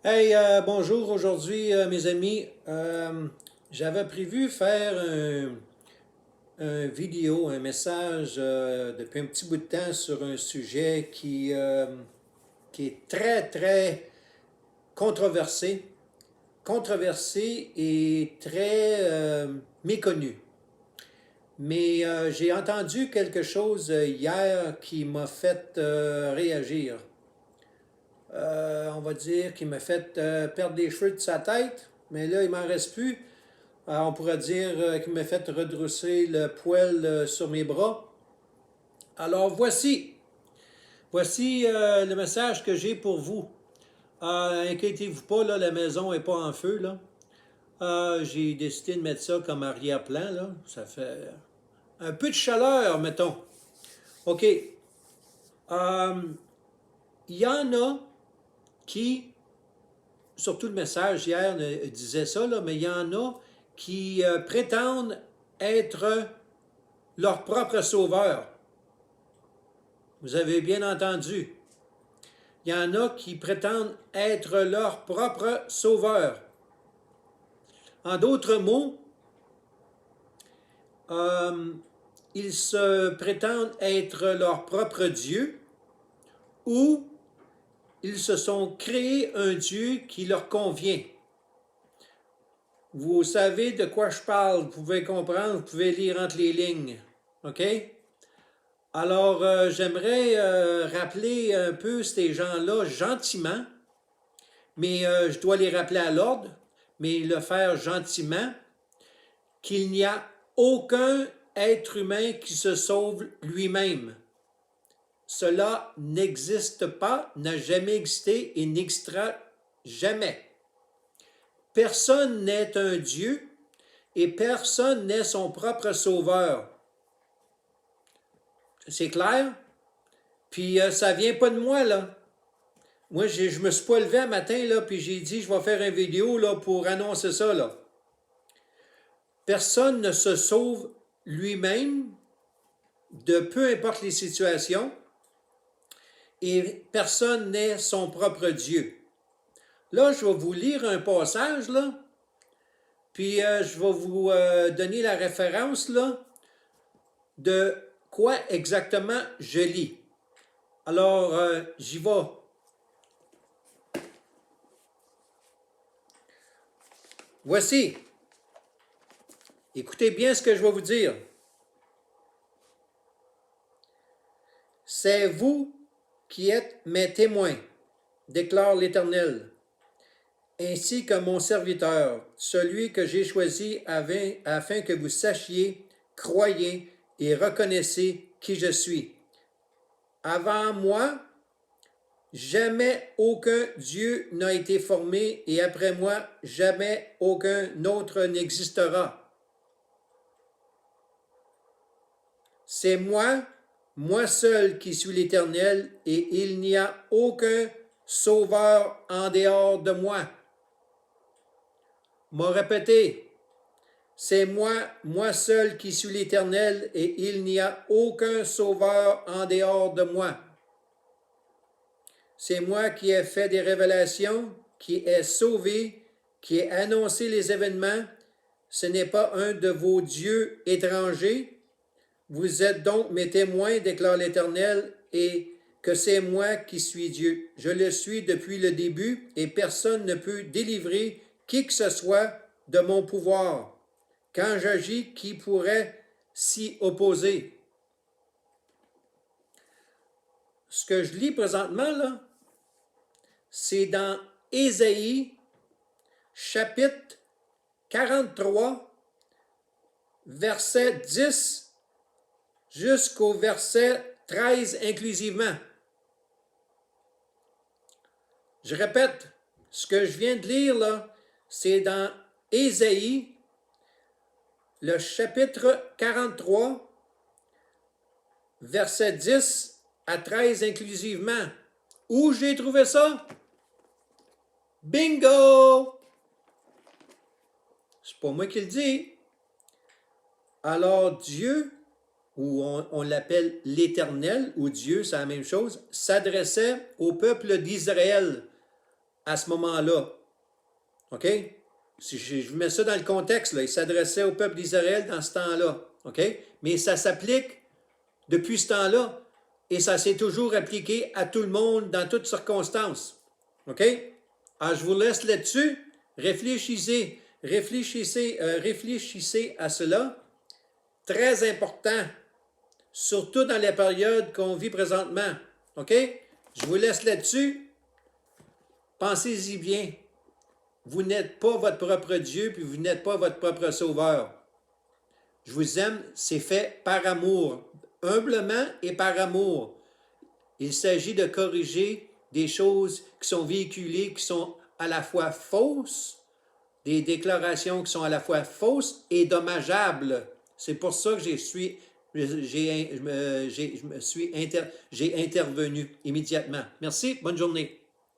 Hey, bonjour aujourd'hui, mes amis. J'avais prévu faire un vidéo, un message depuis un petit bout de temps sur un sujet qui est très controversé, controversé et très méconnu. Mais j'ai entendu quelque chose hier qui m'a fait réagir. On va dire qu'il m'a fait perdre des cheveux de sa tête, mais là, il m'en reste plus. On pourrait dire qu'il m'a fait redrousser le poil sur mes bras. Alors voici le message que j'ai pour vous. Inquiétez-vous pas, là, la maison n'est pas en feu. Là. J'ai décidé de mettre ça comme arrière-plan. Là. Ça fait un peu de chaleur, mettons. OK. Il y en a qui, surtout le message hier disait ça, là, mais il y en a qui prétendent être leur propre sauveur. Vous avez bien entendu. Il y en a qui prétendent être leur propre sauveur. En d'autres mots, ils se prétendent être leur propre Dieu ou ils se sont créés un Dieu qui leur convient. Vous savez de quoi je parle, vous pouvez comprendre, vous pouvez lire entre les lignes. OK? Alors, j'aimerais rappeler un peu ces gens-là gentiment, mais je dois les rappeler à l'ordre, mais le faire gentiment, qu'il n'y a aucun être humain qui se sauve lui-même. Cela n'existe pas, n'a jamais existé et n'existera jamais. Personne n'est un Dieu et personne n'est son propre sauveur. C'est clair? Puis ça vient pas de moi, là. Moi, je me suis pas levé un matin, là, puis j'ai dit, je vais faire une vidéo, là, pour annoncer ça, là. Personne ne se sauve lui-même de peu importe les situations et personne n'est son propre Dieu. Là, je vais vous lire un passage, là, puis je vais vous donner la référence, là, de quoi exactement je lis. Alors, j'y vais. Voici. Écoutez bien ce que je vais vous dire. C'est vous qui êtes mes témoins, déclare l'Éternel, ainsi que mon serviteur, celui que j'ai choisi afin que vous sachiez, croyez et reconnaissiez qui je suis. Avant moi, jamais aucun Dieu n'a été formé et après moi, jamais aucun autre n'existera. C'est moi seul qui suis l'Éternel et il n'y a aucun sauveur en dehors de moi. M'a répété, c'est moi seul qui suis l'Éternel et il n'y a aucun sauveur en dehors de moi. C'est moi qui ai fait des révélations, qui ai sauvé, qui ai annoncé les événements. Ce n'est pas un de vos dieux étrangers. Vous êtes donc mes témoins, déclare l'Éternel, et que c'est moi qui suis Dieu. Je le suis depuis le début, et personne ne peut délivrer qui que ce soit de mon pouvoir. Quand j'agis, qui pourrait s'y opposer? Ce que je lis présentement, là, c'est dans Ésaïe, chapitre 43, verset 10 jusqu'au verset 13 inclusivement. Je répète, ce que je viens de lire, là, c'est dans Ésaïe, le chapitre 43, verset 10 à 13 inclusivement. Où j'ai trouvé ça? Bingo! C'est pas moi qui le dis. Alors Dieu, ou on l'appelle l'Éternel, ou Dieu, c'est la même chose, s'adressait au peuple d'Israël à ce moment-là. OK? Si je mets ça dans le contexte, là, il s'adressait au peuple d'Israël dans ce temps-là. OK? Mais ça s'applique depuis ce temps-là et ça s'est toujours appliqué à tout le monde dans toutes circonstances. OK? Alors, je vous laisse là-dessus. Réfléchissez à cela. Très important, surtout dans la période qu'on vit présentement. OK? Je vous laisse là-dessus. Pensez-y bien. Vous n'êtes pas votre propre Dieu, puis vous n'êtes pas votre propre sauveur. Je vous aime, c'est fait par amour, humblement et par amour. Il s'agit de corriger des choses qui sont véhiculées, qui sont à la fois fausses, des déclarations qui sont à la fois fausses et dommageables. C'est pour ça que j'ai intervenu immédiatement. Merci, bonne journée.